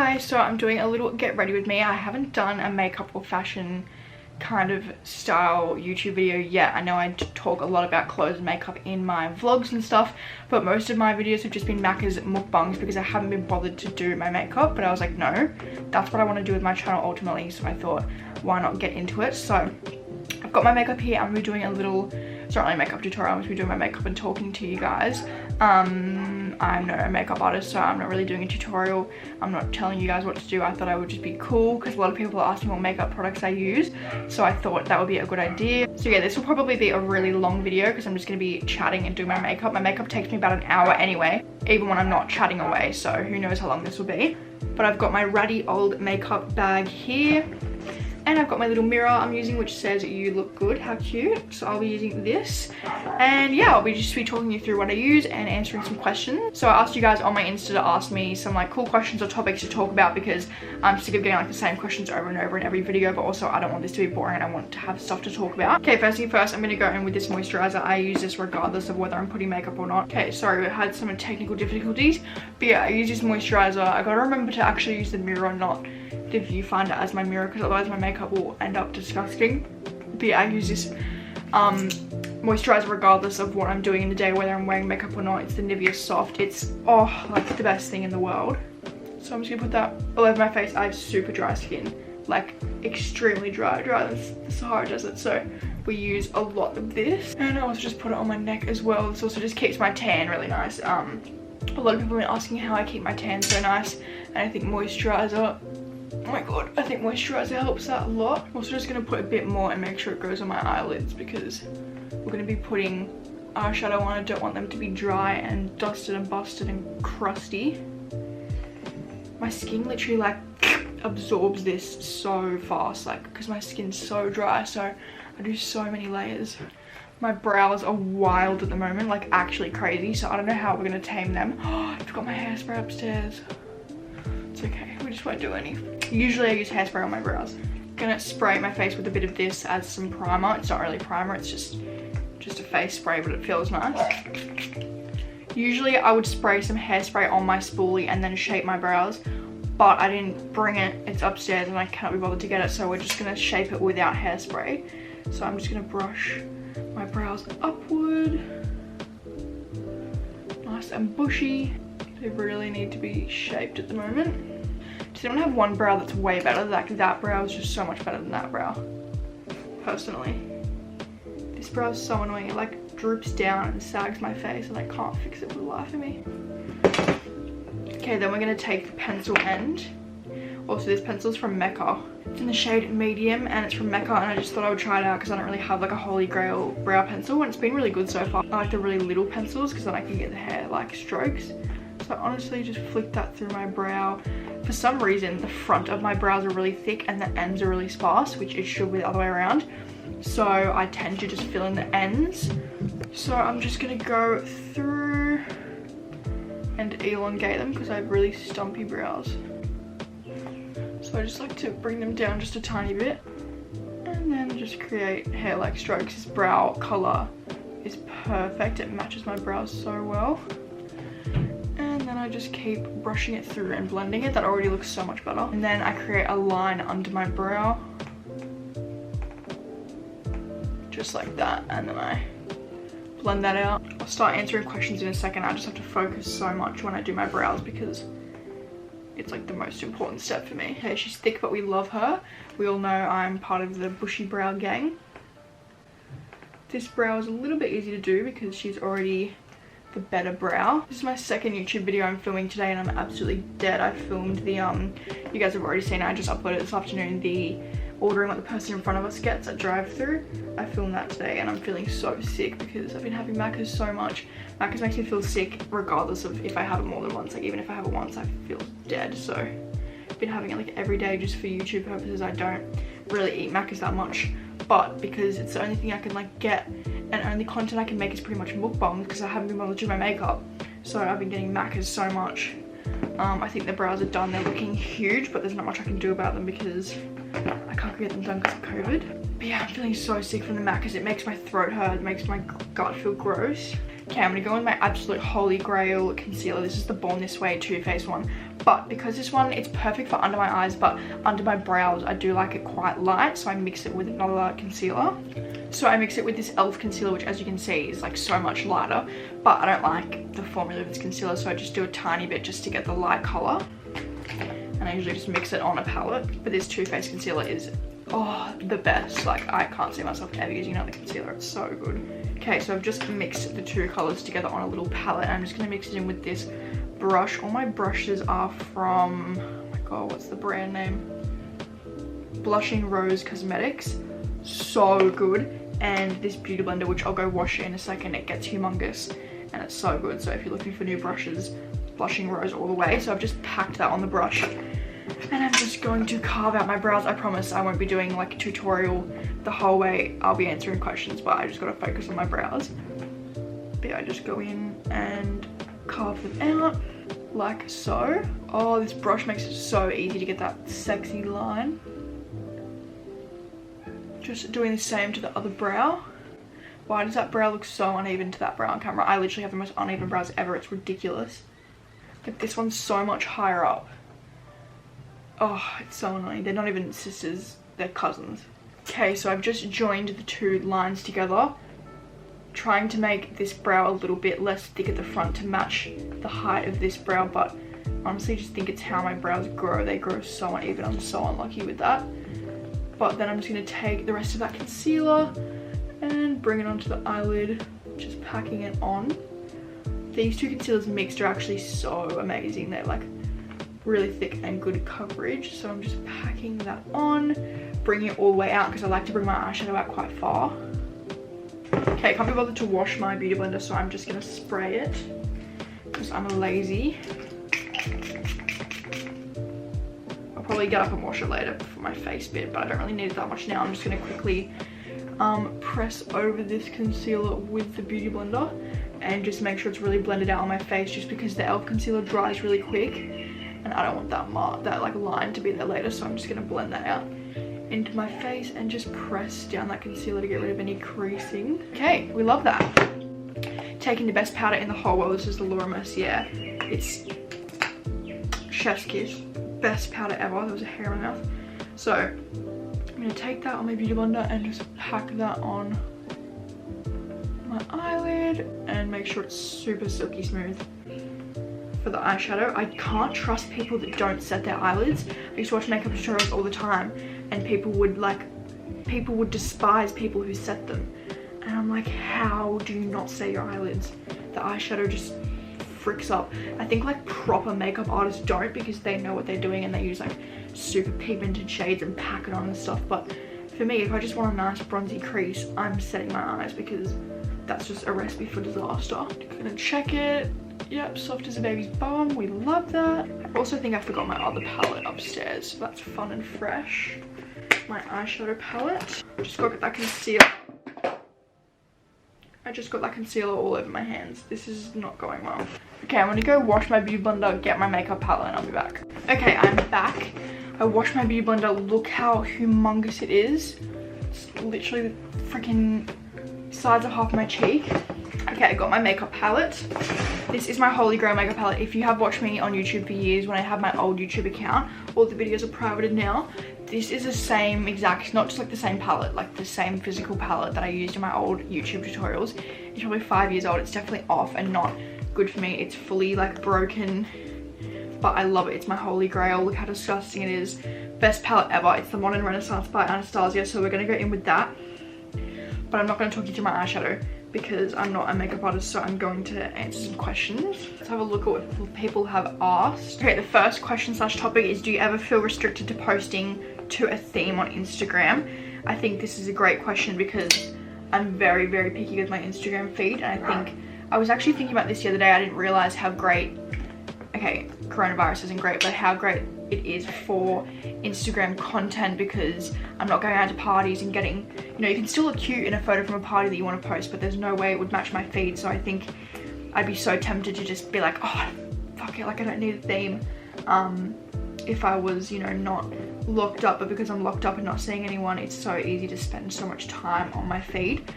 Hi, so I'm doing a little get ready with me. I haven't done a makeup or fashion kind of style YouTube video yet. I know I talk a lot about clothes and makeup in my vlogs and stuff, but most of my videos have just been Macca's mukbangs because I haven't been bothered to do my makeup. But I was like, no, that's what I want to do with my channel ultimately, so I thought, why not get into it? So I've got my makeup here. I'm going to be doing a little, it's not really a makeup tutorial, I'm going to be doing my makeup and talking to you guys. I'm not a makeup artist, so I'm not really doing a tutorial. I'm not telling you guys what to do. I thought I would just be cool because a lot of people are asking what makeup products I use, so I thought that would be a good idea. So yeah, this will probably be a really long video because I'm just going to be chatting and doing my makeup. My makeup takes me about an hour anyway, even when I'm not chatting away, so who knows how long this will be. But I've got my ratty old makeup bag here. And I've got my little mirror I'm using, which says you look good. How cute. So I'll be using this. And yeah, I'll be just talking you through what I use and answering some questions. So I asked you guys on my Insta to ask me some like cool questions or topics to talk about because I'm sick of getting like the same questions over and over in every video, but also I don't want this to be boring and I want to have stuff to talk about. Okay, first thing first, I'm going to go in with this moisturizer. I use this regardless of whether I'm putting makeup or not. Okay, sorry, we had some technical difficulties. But yeah, I use this moisturizer. I gotta remember to actually use the mirror, not the viewfinder as my mirror, because otherwise my makeup will end up disgusting. But yeah, I use this moisturizer regardless of what I'm doing in the day, whether I'm wearing makeup or not. It's the Nivea Soft. It's like the best thing in the world. So I'm just gonna put that all over my face. I have super dry skin, like extremely drier than the Sahara Desert, so we use a lot of this. And I also just put it on my neck as well. This also just keeps my tan really nice. A lot of people have been asking how I keep my tan so nice, and I think moisturizer, oh my god, I think moisturizer helps that a lot. I'm also just going to put a bit more and make sure it goes on my eyelids because we're going to be putting eyeshadow on. I don't want them to be dry and dusted and busted and crusty. My skin literally like absorbs this so fast, like because my skin's so dry, so I do so many layers. My brows are wild at the moment, like actually crazy, so I don't know how we're going to tame them. Oh, I've got my hairspray upstairs. It's okay, we just won't do any. Usually I use hairspray on my brows. I'm gonna spray my face with a bit of this as some primer. It's not really primer, it's just a face spray, but it feels nice. Usually I would spray some hairspray on my spoolie and then shape my brows, but I didn't bring it. It's upstairs and I cannot be bothered to get it, so we're just gonna shape it without hairspray. So I'm just gonna brush my brows upward. Nice and bushy. They really need to be shaped at the moment. Does anyone have one brow that's way better? Like that brow is just so much better than that brow, personally. This brow is so annoying. It like droops down and sags my face and I can't fix it for the life of me. Okay, then we're gonna take the pencil end. Also, this pencil is from Mecca. It's in the shade medium and it's from Mecca, and I just thought I would try it out because I don't really have like a holy grail brow pencil, and it's been really good so far. I like the really little pencils because then I can get the hair like strokes. So I honestly just flick that through my brow. For some reason, the front of my brows are really thick and the ends are really sparse, which it should be the other way around. So I tend to just fill in the ends. So I'm just gonna go through and elongate them because I have really stumpy brows. So I just like to bring them down just a tiny bit and then just create hair-like strokes. This brow color is perfect. It matches my brows so well. And then I just keep brushing it through and blending it. That already looks so much better. And then I create a line under my brow. Just like that. And then I blend that out. I'll start answering questions in a second. I just have to focus so much when I do my brows because it's like the most important step for me. Okay, she's thick, but we love her. We all know I'm part of the bushy brow gang. This brow is a little bit easy to do because she's already the better brow. This is my second YouTube video I'm filming today and I'm absolutely dead. I filmed the, you guys have already seen it, I just uploaded this afternoon, the ordering what the person in front of us gets at drive-thru. I filmed that today and I'm feeling so sick because I've been having Macca's so much. Macca's makes me feel sick regardless of if I have it more than once. Like even if I have it once, I feel dead. So I've been having it like every day just for YouTube purposes. I don't really eat Macca's that much, but because it's the only thing I can like get and only content I can make is pretty much mukbangs because I haven't been able to do my makeup. So I've been getting Macca's so much. I think the brows are done. They're looking huge, but there's not much I can do about them because I can't get them done because of COVID. But yeah, I'm feeling so sick from the Macca's. It makes my throat hurt. It makes my gut feel gross. Okay, I'm going to go in my absolute holy grail concealer. This is the Born This Way Too Faced one. But because this one, it's perfect for under my eyes, but under my brows, I do like it quite light. So I mix it with another concealer. So I mix it with this e.l.f. concealer, which as you can see is like so much lighter. But I don't like the formula of this concealer, so I just do a tiny bit just to get the light color. And I usually just mix it on a palette. But this Too Faced concealer is, oh, the best. Like, I can't see myself ever using another concealer. It's so good. Okay, so I've just mixed the two colors together on a little palette. And I'm just gonna mix it in with this brush. All my brushes are from, oh my god, what's the brand name? Blushing Rose Cosmetics. So good. And this beauty blender, which I'll go wash it in a second. It gets humongous and it's so good. So if you're looking for new brushes, Blushing Rose all the way. So I've just packed that on the brush and I'm just going to carve out my brows. I promise I won't be doing like a tutorial the whole way. I'll be answering questions, but I just gotta focus on my brows. But yeah, I just go in and carve them out like so. Oh, this brush makes it so easy to get that sexy line. Just doing the same to the other brow. Why does that brow look so uneven to that brow on camera? I literally have the most uneven brows ever. It's ridiculous. Like, this one's so much higher up. Oh, it's so annoying. They're not even sisters, they're cousins. Okay, so I've just joined the two lines together, trying to make this brow a little bit less thick at the front to match the height of this brow, but honestly just think it's how my brows grow. They grow so uneven. I'm so unlucky with that. But then I'm just going to take the rest of that concealer and bring it onto the eyelid, just packing it on. These two concealers mixed are actually so amazing. They're like really thick and good coverage. So I'm just packing that on, bringing it all the way out because I like to bring my eyeshadow out quite far. Okay, I can't be bothered to wash my beauty blender, so I'm just going to spray it because I'm lazy. I'll probably get up and wash it later for my face bit, but I don't really need it that much now. I'm just going to quickly press over this concealer with the beauty blender and just make sure it's really blended out on my face, just because the e.l.f. concealer dries really quick and I don't want that like line to be there later. So I'm just going to blend that out into my face and just press down that concealer to get rid of any creasing. Okay, we love that. Taking the best powder in the whole world. This is the Laura Mercier. It's chef's kiss. Best powder ever. There was a hair in my mouth. So I'm going to take that on my beauty blender and just pack that on my eyelid and make sure it's super silky smooth. For the eyeshadow, I can't trust people that don't set their eyelids. I used to watch makeup tutorials all the time and people would despise people who set them. And I'm like, how do you not set your eyelids? The eyeshadow just fricks up. I think like proper makeup artists don't, because they know what they're doing and they use like super pigmented shades and pack it on and stuff. But for me, if I just want a nice bronzy crease, I'm setting my eyes because that's just a recipe for disaster. Gonna check it. Yep, soft as a baby's bum. We love that. I also think I forgot my other palette upstairs, so that's fun and fresh. My eyeshadow palette. Just gotta get that concealer. I just got that concealer all over my hands. This is not going well. Okay, I'm gonna go wash my beauty blender, get my makeup palette, and I'll be back. Okay, I'm back. I washed my beauty blender. Look how humongous it is. It's literally the freaking size of half my cheek. Okay, I got my makeup palette. This is my holy grail makeup palette. If you have watched me on YouTube for years, when I had my old YouTube account, all the videos are privated now. This is the same exact, not just like the same palette, like the same physical palette that I used in my old YouTube tutorials. It's probably 5 years old. It's definitely off and not good for me. It's fully like broken, but I love it. It's my holy grail. Look how disgusting it is. Best palette ever. It's the Modern Renaissance by Anastasia, so we're gonna go in with that. But I'm not gonna talk you through my eyeshadow because I'm not a makeup artist, so I'm going to answer some questions. Let's have a look at what people have asked. Okay, the first question slash topic is, do you ever feel restricted to posting to a theme on Instagram? I think this is a great question because I'm very, very picky with my Instagram feed, and I think I was actually thinking about this the other day. I didn't realize how great, okay, coronavirus isn't great, but how great it is for Instagram content, because I'm not going out to parties and getting, you know, you can still look cute in a photo from a party that you want to post, but there's no way it would match my feed. So I think I'd be so tempted to just be like, oh, fuck it, like I don't need a theme if I was, you know, not locked up. But because I'm locked up and not seeing anyone, it's so easy to spend so much time on my feed.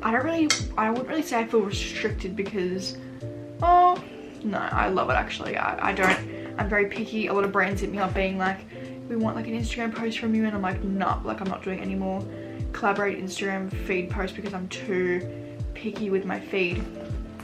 I wouldn't really say I feel restricted because, oh, no, I love it actually. I don't I'm very picky. A lot of brands hit me up being like, we want like an Instagram post from you, and I'm like, nah, like I'm not doing any more collaborate Instagram feed posts because I'm too picky with my feed.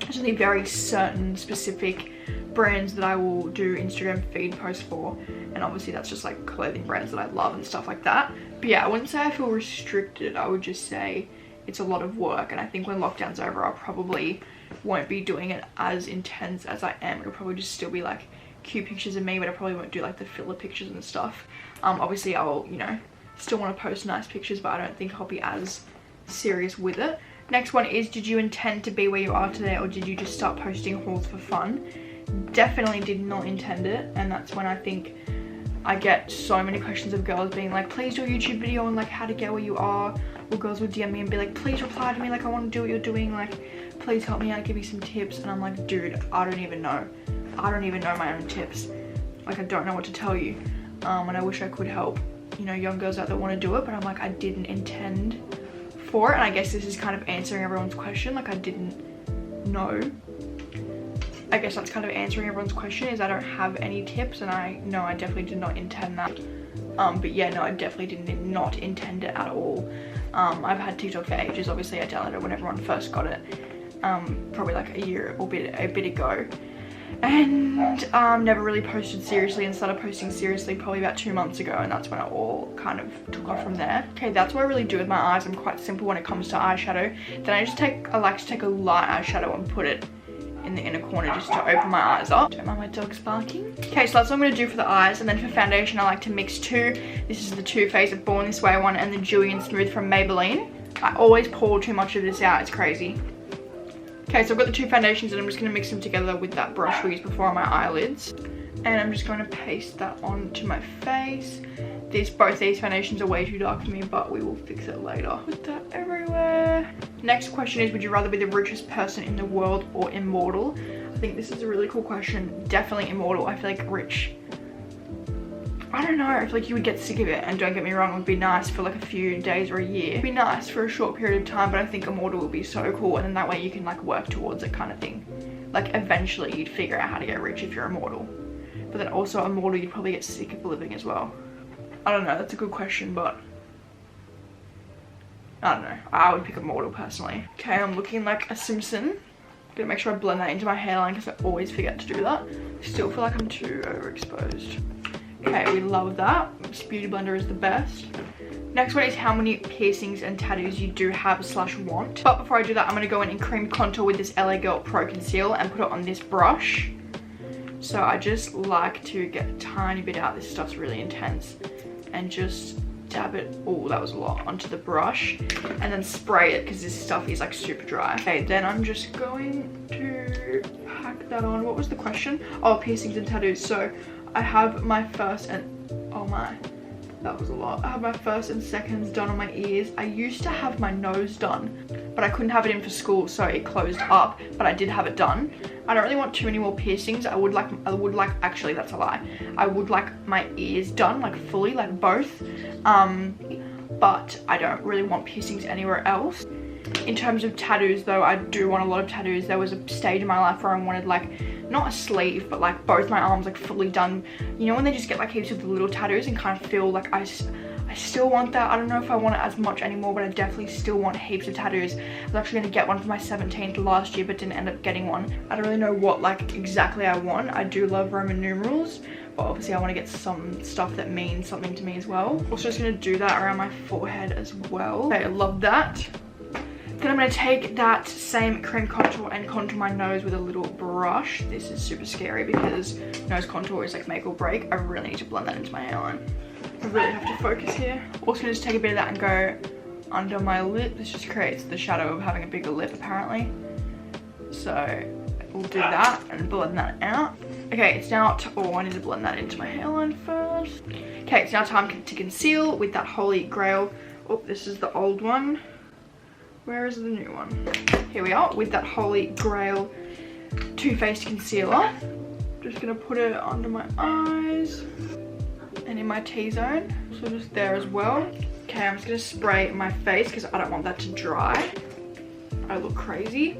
There's only very certain specific brands that I will do Instagram feed posts for, and obviously that's just like clothing brands that I love and stuff like that. But yeah, I wouldn't say I feel restricted. I would just say it's a lot of work, and I think when lockdown's over I'll probably won't be doing it as intense as I am. It'll probably just still be like cute pictures of me, but I probably won't do like the filler pictures and stuff. Obviously I'll, you know, still want to post nice pictures, but I don't think I'll be as serious with it. Next one is, did you intend to be where you are today, or did you just start posting hauls for fun? Definitely did not intend it, and that's when I think I get so many questions of girls being like, please do a YouTube video on like how to get where you are, or girls would DM me and be like, please reply to me, like I want to do what you're doing, like please help me out, give me some tips. And I'm like, dude, I don't even know my own tips. Like I don't know what to tell you, and I wish I could help, you know, young girls out that want to do it, but I'm like, I didn't intend for it. And I guess this is kind of answering everyone's question, like I didn't know. I guess that's kind of answering everyone's question, is I don't have any tips, and I definitely did not intend that. But yeah, no, I definitely did not intend it at all. I've had TikTok for ages. Obviously I downloaded it when everyone first got it, probably like a year or a bit ago, and never really posted seriously, and started posting seriously probably about 2 months ago, and that's when it all kind of took off from there. Okay, that's what I really do with my eyes. I'm quite simple when it comes to eyeshadow. Then I like to take a light eyeshadow and put it in the inner corner just to open my eyes up. Don't mind my dog's barking. Okay, so that's what I'm going to do for the eyes. And then for foundation, I like to mix two. This is the Too Faced Born This Way one, and the Dewy and Smooth from Maybelline. I always pour too much of this out, it's crazy. Okay, so I've got the two foundations, and I'm just going to mix them together with that brush we used before on my eyelids. And I'm just going to paste that onto my face. Both these foundations are way too dark for me, but we will fix it later. Put that everywhere. Next question is, would you rather be the richest person in the world or immortal? I think this is a really cool question. Definitely immortal. I feel like rich, I don't know, I feel like you would get sick of it, and don't get me wrong, it would be nice for like a few days or a year. It'd be nice for a short period of time, but I think immortal would be so cool, and then that way you can like work towards it kind of thing. Like eventually you'd figure out how to get rich if you're immortal. But then also immortal, you'd probably get sick of living as well. I don't know, that's a good question, but I don't know. I would pick immortal personally. Okay, I'm looking like a Simpson. Gonna make sure I blend that into my hairline because I always forget to do that. Still feel like I'm too overexposed. Okay, we love that. This beauty blender is the best. Next one is how many piercings and tattoos you do have / want. But before I do that, I'm gonna go in and cream contour with this LA Girl Pro Conceal and put it on this brush. So I just like to get a tiny bit out. This stuff's really intense. And just dab it, oh that was a lot, onto the brush, and then spray it because this stuff is like super dry. Okay, then I'm just going to pack that on. What was the question? Oh, piercings and tattoos. So I have my first and, oh my, that was a lot. I have my first and seconds done on my ears. I used to have my nose done, but I couldn't have it in for school, so it closed up, but I did have it done. I don't really want too many more piercings. I would like, actually that's a lie. I would like my ears done, like fully, like both. But I don't really want piercings anywhere else. In terms of tattoos though, I do want a lot of tattoos. There was a stage in my life where I wanted like, not a sleeve, but like both my arms like fully done. You know when they just get like heaps of the little tattoos and kind of feel like I still want that. I don't know if I want it as much anymore, but I definitely still want heaps of tattoos. I was actually going to get one for my 17th last year, but didn't end up getting one. I don't really know what like exactly I want. I do love Roman numerals, but obviously I want to get some stuff that means something to me as well. Also just going to do that around my forehead as well. Okay, I love that. Then I'm going to take that same cream contour and contour my nose with a little brush. This is super scary because nose contour is like make or break. I really need to blend that into my hairline. I really have to focus here. Also gonna just take a bit of that and go under my lip. This just creates the shadow of having a bigger lip apparently. So we'll do that and blend that out. Okay, it's now, oh I need to blend that into my hairline first. Okay, it's now time to conceal with that Holy Grail. Oh, this is the old one. Where is the new one? Here we are with that Holy Grail Too Faced concealer. Just gonna put it under my eyes and in my T-zone, so just there as well. Okay, I'm just gonna spray my face because I don't want that to dry. I look crazy.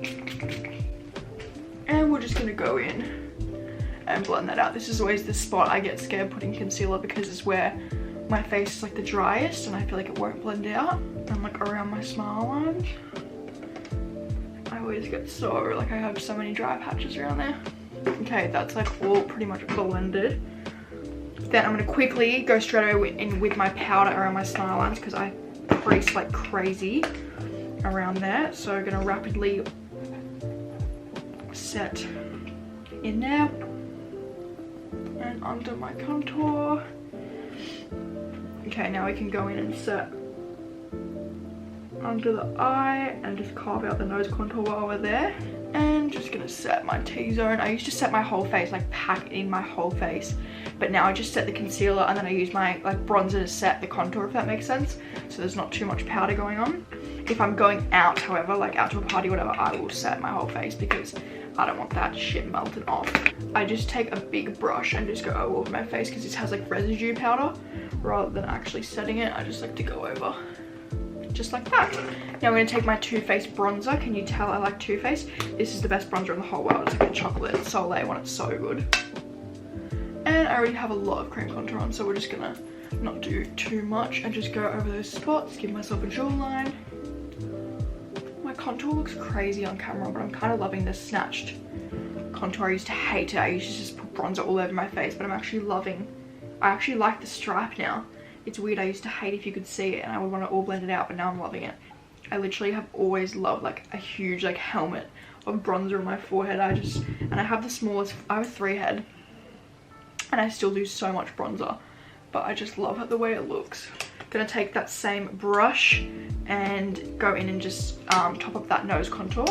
And we're just gonna go in and blend that out. This is always the spot I get scared putting concealer because it's where my face is like the driest and I feel like it won't blend out. And like around my smile lines, I always get so, like I have so many dry patches around there. Okay, that's like all pretty much blended. Then I'm gonna quickly go straight away in with my powder around my smile lines because I crease like crazy around there. So I'm gonna rapidly set in there and under my contour. Okay, now we can go in and set under the eye and just carve out the nose contour while we're there. And just gonna set my T-zone. I used to set my whole face, like pack in my whole face, but now I just set the concealer and then I use my like bronzer to set the contour, if that makes sense, so there's not too much powder going on. If I'm going out, however, like out to a party, whatever, I will set my whole face because I don't want that shit melted off. I just take a big brush and just go all over my face because this has like residue powder. Rather than actually setting it, I just like to go over just like that. Now I'm going to take my Too Faced bronzer. Can you tell I like Too Faced? This is the best bronzer in the whole world. It's like a chocolate Soleil one. It's so good. And I already have a lot of cream contour on, so we're just gonna not do too much and just go over those spots, give myself a jawline. My contour looks crazy on camera, but I'm kind of loving this snatched contour. I used to hate it. I used to just put bronzer all over my face, but I'm actually loving, I actually like the stripe now. It's weird, I used to hate if you could see it and I would want it all blended out, but now I'm loving it. I literally have always loved like a huge like helmet of bronzer on my forehead. And I have the smallest, I have a 3 head and I still do so much bronzer, but I just love it the way it looks. Gonna take that same brush and go in and just top up that nose contour.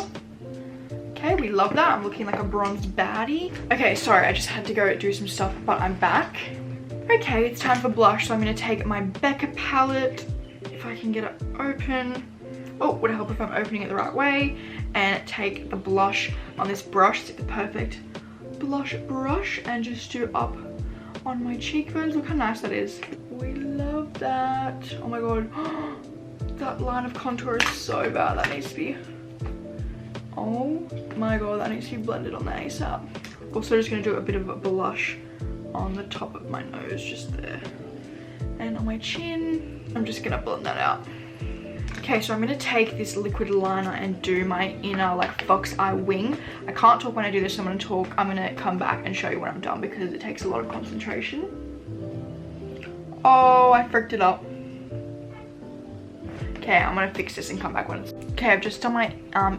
Okay, we love that. I'm looking like a bronzed baddie. Okay, sorry, I just had to go do some stuff, but I'm back. Okay, it's time for blush, so I'm going to take my Becca palette, if I can get it open. Oh, would it help if I'm opening it the right way? And take the blush on this brush, it's the perfect blush brush, and just do up on my cheekbones. Look how nice that is. We love that. Oh my god. That line of contour is so bad. That needs to be... Oh my god, that needs to be blended on the ASAP. Also just going to do a bit of a blush on the top of my nose, just there, and on my chin. I'm just gonna blend that out. Okay, so I'm gonna take this liquid liner and do my inner like fox eye wing. I can't talk when I do this, so I'm gonna come back and show you when I'm done because it takes a lot of concentration. Oh, I fricked it up. Okay, I'm gonna fix this and come back when it's... Okay, I've just done my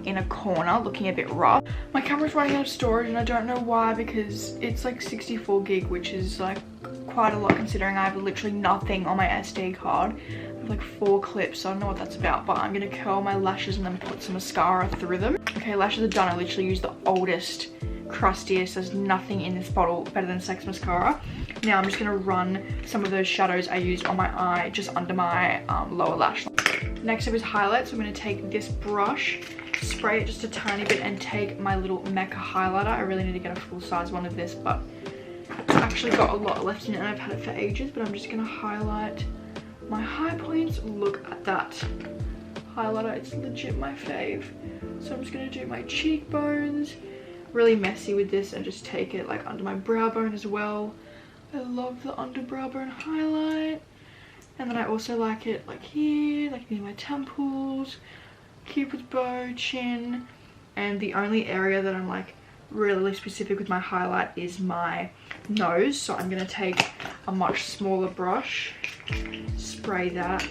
inner corner, looking a bit rough. My camera's running out of storage and I don't know why, because it's like 64 gig, which is like quite a lot considering I have literally nothing on my SD card. I have like 4 clips, so I don't know what that's about, but I'm gonna curl my lashes and then put some mascara through them. Okay, lashes are done. I literally used the oldest, crustiest, there's nothing in this bottle better than Sex mascara. Now I'm just gonna run some of those shadows I used on my eye just under my lower lash line. Next up is highlight, so I'm going to take this brush, spray it just a tiny bit, and take my little Mecca highlighter. I really need to get a full size one of this, but it's actually got a lot left in it and I've had it for ages. But I'm just going to highlight my high points. Look at that highlighter, it's legit my fave. So I'm just going to do my cheekbones, really messy with this, and just take it like under my brow bone as well. I love the under brow bone highlight. And then I also like it like here, like near my temples, Cupid's bow, chin. And the only area that I'm like really specific with my highlight is my nose. So I'm gonna take a much smaller brush, spray that,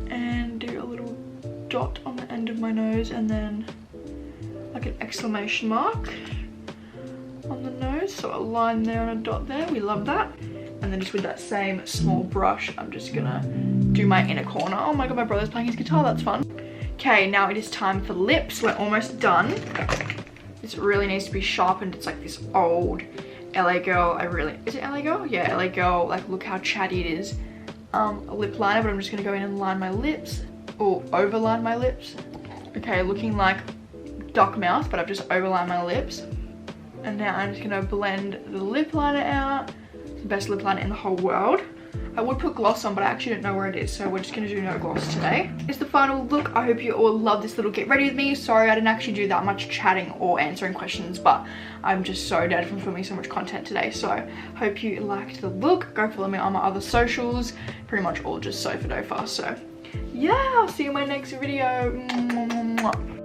and do a little dot on the end of my nose, and then like an exclamation mark on the nose. So a line there and a dot there, we love that. And then just with that same small brush, I'm just gonna do my inner corner. Oh my god, my brother's playing his guitar, that's fun. Okay, now it is time for lips. We're almost done. This really needs to be sharpened. It's like this old LA Girl. Is it LA Girl? Yeah, LA Girl, like look how chatty it is. A lip liner, but I'm just gonna go in and line my lips, or overline my lips. Okay, looking like duck mouth, but I've just overlined my lips. And now I'm just gonna blend the lip liner out. Best lip liner in the whole world. I would put gloss on, but I actually don't know where it is, so we're just gonna do no gloss today. It's the final look. I hope you all love this little get ready with me. Sorry I didn't actually do that much chatting or answering questions, but I'm just so dead from filming so much content today. So hope you liked the look. Go follow me on my other socials, pretty much all just Sofa Dofa. So yeah, I'll see you in my next video.